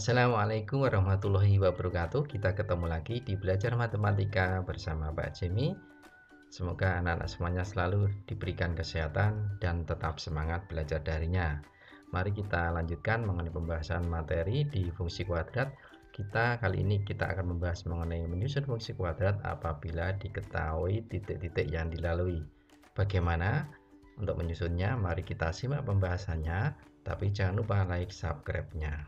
Assalamualaikum warahmatullahi wabarakatuh. Kita ketemu lagi di Belajar Matematika bersama Pak Jemi. Semoga anak-anak semuanya selalu diberikan kesehatan dan tetap semangat belajar darinya. Mari kita lanjutkan mengenai pembahasan materi di fungsi kuadrat. Kali ini kita akan membahas mengenai menyusun fungsi kuadrat apabila diketahui titik-titik yang dilalui. Bagaimana untuk menyusunnya? Mari kita simak pembahasannya, tapi jangan lupa like, subscribe-nya.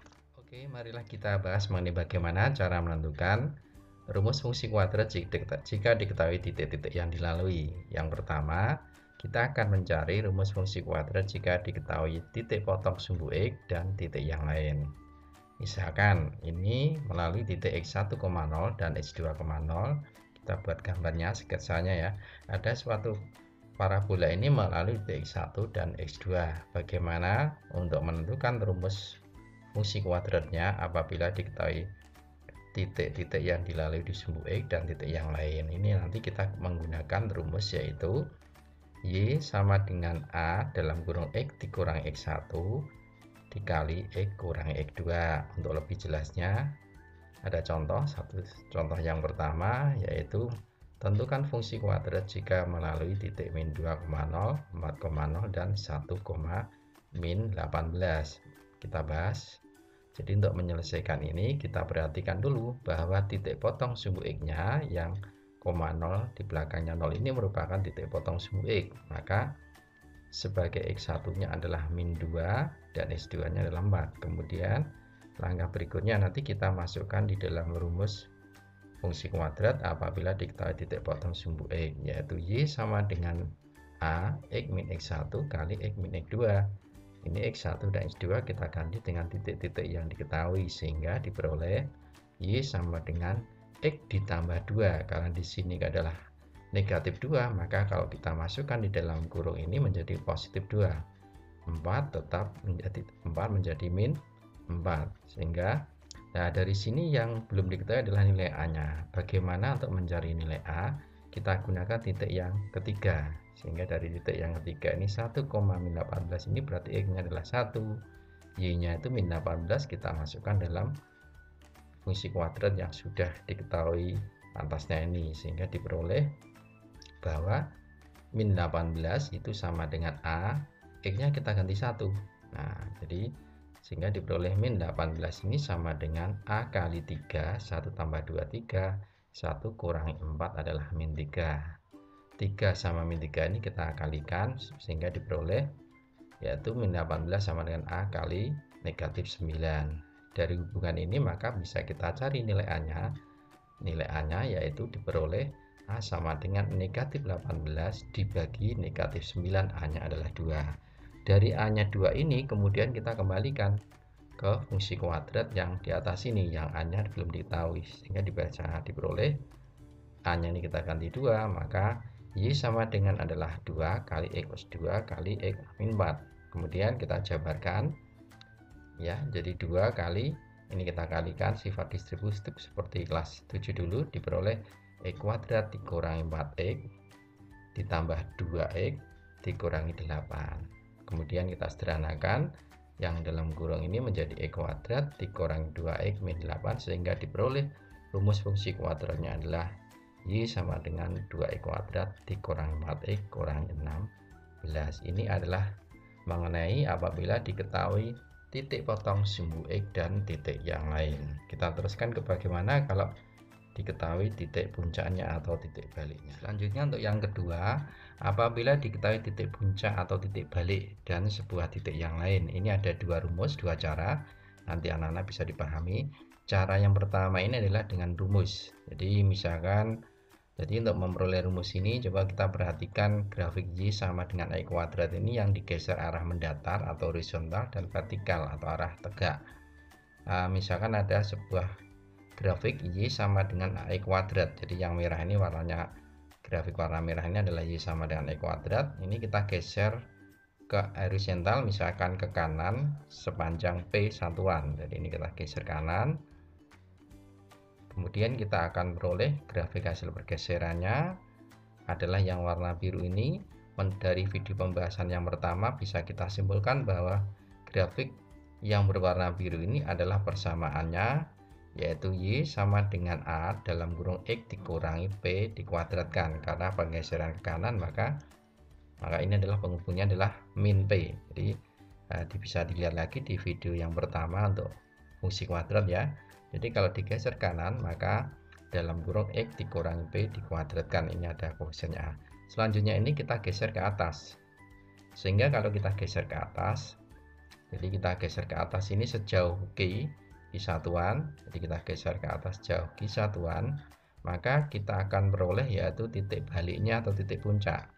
Oke, marilah kita bahas mengenai bagaimana cara menentukan rumus fungsi kuadrat jika diketahui titik-titik yang dilalui. Yang pertama, kita akan mencari rumus fungsi kuadrat jika diketahui titik potong sumbu X dan titik yang lain. Misalkan ini melalui titik X1,0 dan X2,0. Kita buat gambarnya, sketsanya ya. Ada suatu parabola ini melalui titik X1 dan X2. Bagaimana untuk menentukan rumus fungsi kuadratnya apabila diketahui titik-titik yang dilalui di sumbu X dan titik yang lain. Ini nanti kita menggunakan rumus yaitu Y sama dengan A dalam kurung X dikurangi X1 dikali X kurangi X2. Untuk lebih jelasnya ada contoh yang pertama yaitu tentukan fungsi kuadrat jika melalui titik min 2,0, 4,0 dan 1,-18. Kita bahas. Jadi untuk menyelesaikan ini kita perhatikan dulu bahwa titik potong sumbu X-nya yang 0 di belakangnya 0 ini merupakan titik potong sumbu X. Maka sebagai X1-nya adalah min 2 dan X2-nya adalah 4. Kemudian langkah berikutnya nanti kita masukkan di dalam rumus fungsi kuadrat apabila diketahui titik potong sumbu X, yaitu Y sama dengan A X min X1 kali X min X2. Ini X1 dan X2 kita ganti dengan titik-titik yang diketahui sehingga diperoleh Y sama dengan X ditambah 2. Karena di sini adalah negatif 2, maka kalau kita masukkan di dalam kurung ini menjadi positif 2. 4 tetap menjadi min 4. Sehingga dari sini yang belum diketahui adalah nilai A-nya. Bagaimana untuk mencari nilai A? Kita gunakan titik yang ketiga. Sehingga dari titik yang ketiga ini 1,-18 ini berarti X-nya adalah 1. Y-nya itu min 18 kita masukkan dalam fungsi kuadrat yang sudah diketahui pantasnya ini. Sehingga diperoleh bahwa min 18 itu sama dengan A. X-nya kita ganti 1. Nah, jadi sehingga diperoleh min 18 ini sama dengan A kali 3, 1 tambah 2, 3, 1 kurangi 4 adalah min 3. 3 sama min 3 ini kita kalikan sehingga diperoleh yaitu min 18 sama dengan A kali negatif 9. Dari hubungan ini maka bisa kita cari nilai A-nya. Nilai A-nya yaitu diperoleh A sama dengan negatif 18 dibagi negatif 9, A-nya adalah 2. Dari A-nya 2 ini kemudian kita kembalikan ke fungsi kuadrat yang di atas ini, yang A-nya belum diketahui, sehingga diperoleh A-nya ini kita ganti 2, maka Y sama dengan adalah 2 kali X plus 2 kali X min 4. Kemudian kita jabarkan ya, jadi 2 kali ini kita kalikan sifat distributif seperti kelas 7 dulu, diperoleh X kuadrat dikurangi 4X ditambah 2X dikurangi 8. Kemudian kita sederhanakan yang dalam kurung ini menjadi X kuadrat dikurangi 2X min 8 sehingga diperoleh rumus fungsi kuadratnya adalah Y sama dengan 2X kuadrat dikurangi 4X kurangi 16. Ini adalah mengenai apabila diketahui titik potong sumbu X dan titik yang lain. Kita teruskan ke bagaimana kalau diketahui titik puncaknya atau titik baliknya. Selanjutnya untuk yang kedua, apabila diketahui titik puncak atau titik balik dan sebuah titik yang lain. Ini ada dua rumus, dua cara. Nanti anak-anak bisa dipahami. Cara yang pertama ini adalah dengan rumus. Jadi misalkan untuk memperoleh rumus ini coba kita perhatikan grafik Y sama dengan X kuadrat ini yang digeser arah mendatar atau horizontal dan vertikal atau arah tegak. Misalkan ada sebuah grafik Y sama dengan X kuadrat. Jadi yang merah ini grafik warna merah ini adalah Y sama dengan X kuadrat. Ini kita geser ke horizontal, misalkan ke kanan sepanjang P satuan. Jadi ini kita geser kanan. Kemudian kita akan beroleh grafik hasil pergeserannya adalah yang warna biru ini. Dari video pembahasan yang pertama bisa kita simpulkan bahwa grafik yang berwarna biru ini adalah persamaannya, yaitu Y sama dengan A dalam kurung X dikurangi P dikuadratkan. Karena penggeseran ke kanan, maka ini adalah penghubungnya adalah min P. Jadi bisa dilihat lagi di video yang pertama untuk fungsi kuadrat ya. Jadi kalau digeser kanan, maka dalam kurung X dikurangi P dikuadratkan. Ini ada koefisiennya A. Selanjutnya ini kita geser ke atas. Sehingga kalau kita geser ke atas, jadi kita geser ke atas ini sejauh Q satuan. Jadi kita geser ke atas jauh Q satuan, maka kita akan peroleh yaitu titik baliknya atau titik puncak,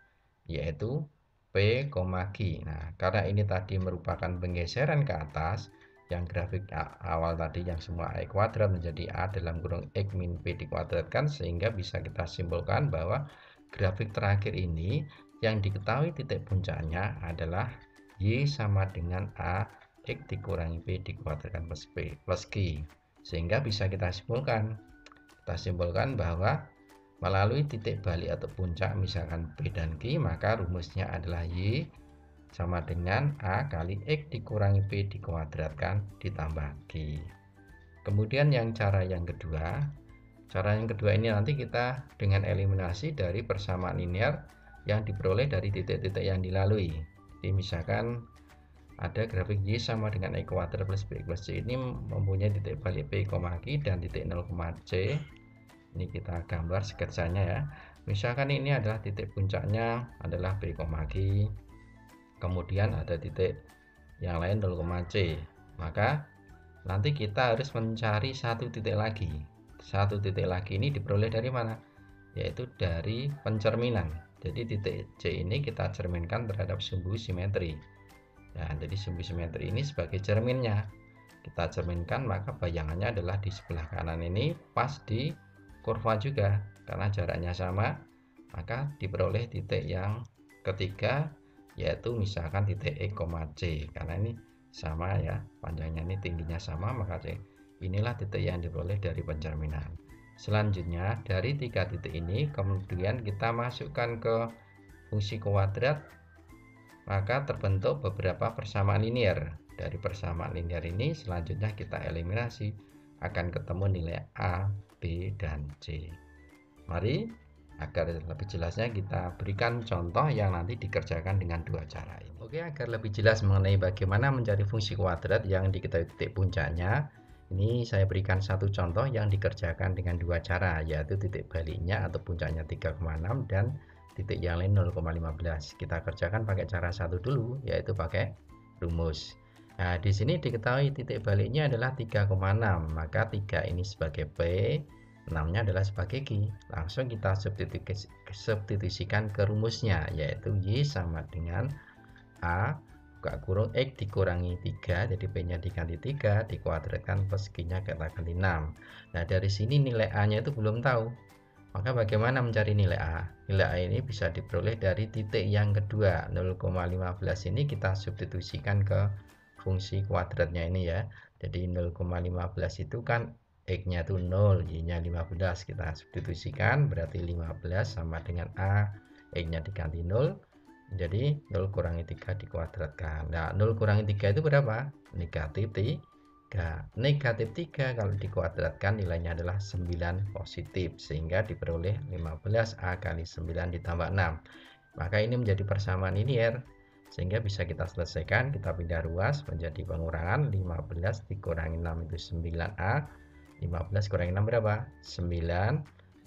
yaitu P, Q. Nah, karena ini tadi merupakan penggeseran ke atas, yang grafik awal tadi yang semua A kuadrat menjadi A dalam kurung X min P dikuadratkan, sehingga bisa kita simpulkan bahwa grafik terakhir ini yang diketahui titik puncaknya adalah Y sama dengan A X dikurangi P dikuadratkan plus P plus Q. Sehingga bisa kita simpulkan bahwa melalui titik balik atau puncak misalkan P dan Q, maka rumusnya adalah Y sama dengan A kali X dikurangi P dikuadratkan ditambah Q. Kemudian cara yang kedua ini nanti kita dengan eliminasi dari persamaan linear yang diperoleh dari titik-titik yang dilalui. Jadi misalkan ada grafik Y sama dengan X kuadrat plus B plus C, ini mempunyai titik balik P, Q dan titik 0, C. Ini kita gambar sketsanya ya. Misalkan ini adalah titik puncaknya adalah P, Q. Kemudian ada titik yang lain 0, C. Maka nanti kita harus mencari satu titik lagi. Satu titik lagi ini diperoleh dari mana? Yaitu dari pencerminan. Jadi titik C ini kita cerminkan terhadap sumbu simetri. Nah, jadi sumbu simetri ini sebagai cerminnya. Kita cerminkan, maka bayangannya adalah di sebelah kanan ini pas di kurva juga. Karena jaraknya sama, maka diperoleh titik yang ketiga, yaitu misalkan titik E, C. Karena ini sama ya, panjangnya ini tingginya sama, maka C. Inilah titik yang diperoleh dari pencerminan. Selanjutnya dari tiga titik ini kemudian kita masukkan ke fungsi kuadrat, maka terbentuk beberapa persamaan linear. Dari persamaan linear ini selanjutnya kita eliminasi, akan ketemu nilai A, B, dan C. Mari agar lebih jelasnya kita berikan contoh yang nanti dikerjakan dengan dua cara ini. Oke, agar lebih jelas mengenai bagaimana mencari fungsi kuadrat yang diketahui titik puncaknya, ini saya berikan satu contoh yang dikerjakan dengan dua cara, yaitu titik baliknya atau puncaknya 3,6 dan titik yang lain 0,15. Kita kerjakan pakai cara satu dulu, yaitu pakai rumus. Nah, di sini diketahui titik baliknya adalah 3,6, maka 3 ini sebagai P, 6-nya adalah sebagai Q. Langsung kita substitusikan ke rumusnya, yaitu Y sama dengan A buka kurung X dikurangi 3, jadi P-nya diganti 3 dikuadratkan plus Q-nya kita ganti 6. Nah, dari sini nilai A-nya itu belum tahu. Maka bagaimana mencari nilai A? Nilai A ini bisa diperoleh dari titik yang kedua, 0,15 ini kita substitusikan ke fungsi kuadratnya ini ya. Jadi 0,15 itu kan X-nya itu 0, Y-nya 15. Kita substitusikan berarti 15 sama dengan A, X-nya diganti 0. Jadi 0 kurangi 3 dikuadratkan. Nah, 0 kurangi 3 itu berapa? Negatif 3. Negatif 3 kalau dikuadratkan nilainya adalah 9 positif. Sehingga diperoleh 15A kali 9 ditambah 6. Maka ini menjadi persamaan linear. Sehingga bisa kita selesaikan. Kita pindah ruas menjadi pengurangan. 15 dikurangi 6 itu 9A. 15 kurangi 6 berapa? 9.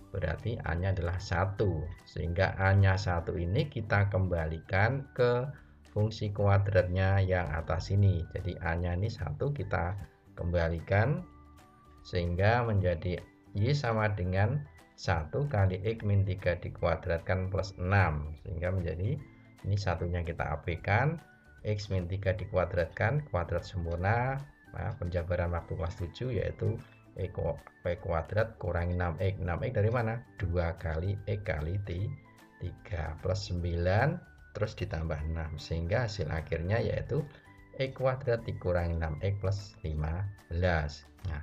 Berarti A-nya adalah 1, sehingga A-nya 1 ini kita kembalikan ke fungsi kuadratnya yang atas ini. Jadi A-nya ini 1 kita kembalikan sehingga menjadi Y sama dengan 1 kali X min 3 dikuadratkan plus 6, sehingga menjadi ini satunya kita abaikan, X min 3 dikuadratkan, kuadrat sempurna. Nah, penjabaran waktu kelas 7 yaitu P kuadrat kurangi 6X. 6X dari mana? 2 kali X kali 3 plus 9 terus ditambah 6. Sehingga hasil akhirnya yaitu X kuadrat dikurangi 6X plus 15. Nah,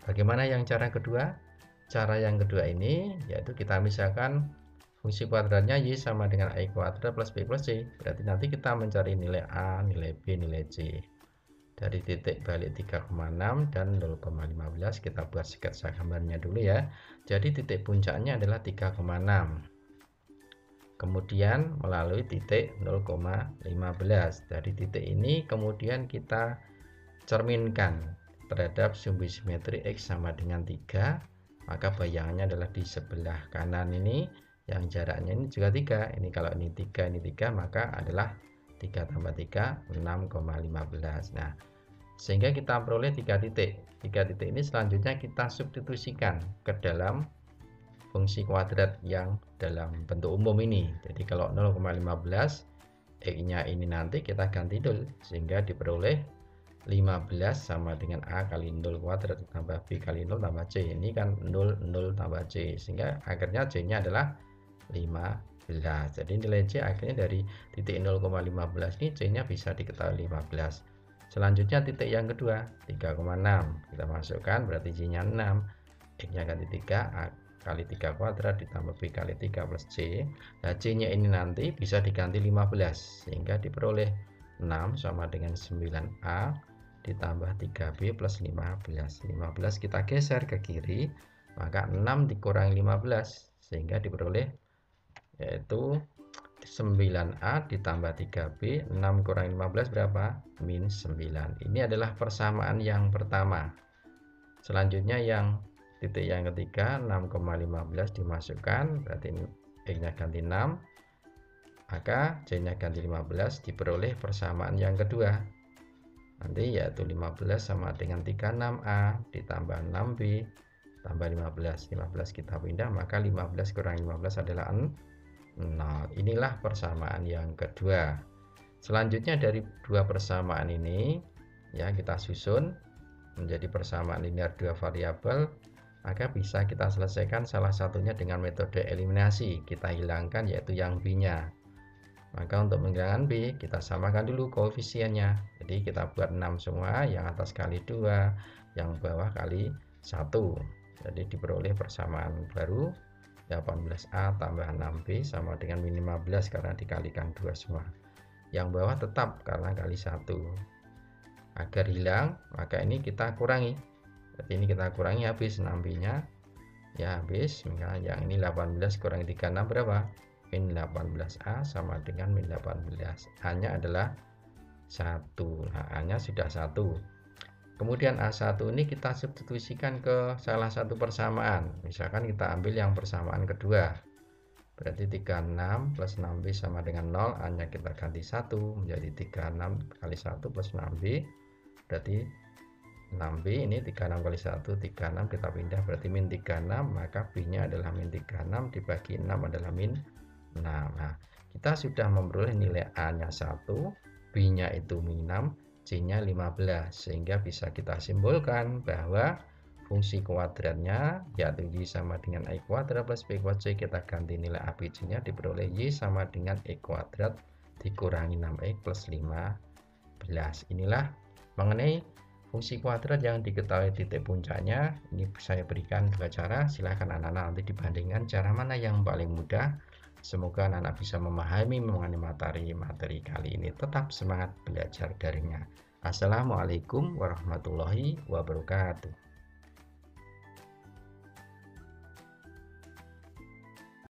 bagaimana yang cara kedua? Cara yang kedua ini yaitu kita misalkan fungsi kuadratnya Y sama dengan X kuadrat plus B plus C. Berarti nanti kita mencari nilai A, nilai B, nilai C. dari titik balik 3,6 dan 0,15. Kita buat sketsa gambarnya dulu ya. Jadi titik puncaknya adalah 3,6. Kemudian melalui titik 0,15. Dari titik ini kemudian kita cerminkan terhadap sumbu simetri X sama dengan 3. Maka bayangannya adalah di sebelah kanan ini yang jaraknya ini juga 3. Ini kalau ini 3, ini 3, maka adalah 3 tambah 3, 6,15. Nah, sehingga kita peroleh 3 titik. 3 titik ini selanjutnya kita substitusikan ke dalam fungsi kuadrat yang dalam bentuk umum ini. Jadi kalau 0,15 X-nya ini nanti kita ganti dulu sehingga diperoleh 15 sama dengan A kali 0 kuadrat tambah B kali 0 tambah C. Ini kan 0, 0 tambah C, sehingga akhirnya C-nya adalah 15. Jadi nilai C akhirnya dari titik 0,15 ini C-nya bisa diketahui 15. Selanjutnya titik yang kedua 3,6 kita masukkan, berarti C-nya 6, X-nya ganti 3, A kali 3 kuadrat ditambah B kali 3 plus C. Nah, C-nya ini nanti bisa diganti 15 sehingga diperoleh 6 sama dengan 9A ditambah 3B plus 15. 15 kita geser ke kiri, maka 6 dikurangi 15 sehingga diperoleh yaitu 9A ditambah 3B. 6 kurangi 15 berapa? Min 9. Ini adalah persamaan yang pertama. Selanjutnya yang titik yang ketiga 6,15 dimasukkan, berarti X-nya ganti 6, maka C-nya ganti 15, diperoleh persamaan yang kedua nanti yaitu 15 sama dengan 36A ditambah 6B tambah 15. 15 kita pindah, maka 15 kurang 15 adalah 0. Inilah persamaan yang kedua. Selanjutnya dari dua persamaan ini ya kita susun menjadi persamaan linear dua variabel, maka bisa kita selesaikan salah satunya dengan metode eliminasi. Kita hilangkan yaitu yang B-nya. Maka untuk menghilangkan B, kita samakan dulu koefisiennya. Jadi kita buat 6 semua, yang atas kali 2, yang bawah kali 1. Jadi diperoleh persamaan baru 18A tambah 6B sama dengan min 15 karena dikalikan 2 semua. Yang bawah tetap karena kali 1. Agar hilang, maka ini kita kurangi. Berarti ini kita kurangi habis 6B-nya. Ya habis, maka yang ini 18 kurangi 36 berapa? Min 18A sama dengan min 18. A-nya adalah 1. Nah, A-nya sudah 1. Kemudian A1 ini kita substitusikan ke salah satu persamaan. Misalkan kita ambil yang persamaan kedua. Berarti 36 plus 6B sama dengan 0. A-nya kita ganti 1 menjadi 36 kali 1 plus 6B. Berarti 6B ini 36 kali 1, 36 kita pindah berarti min 36, maka B-nya adalah min 36 dibagi 6 adalah min 6. Nah, kita sudah memperoleh nilai A-nya 1, B-nya itu min 6, C-nya 15, sehingga bisa kita simbolkan bahwa fungsi kuadratnya yaitu Y sama dengan I kuadrat plus B kuadrat C, kita ganti nilai A, B, C-nya diperoleh Y sama dengan E kuadrat dikurangi 6X plus 15. Inilah mengenai fungsi kuadrat yang diketahui titik puncaknya. Ini saya berikan dua cara, silahkan anak-anak nanti dibandingkan cara mana yang paling mudah. Semoga anak-anak bisa memahami mengenai materi kali ini. Tetap semangat belajar darinya. Assalamualaikum warahmatullahi wabarakatuh.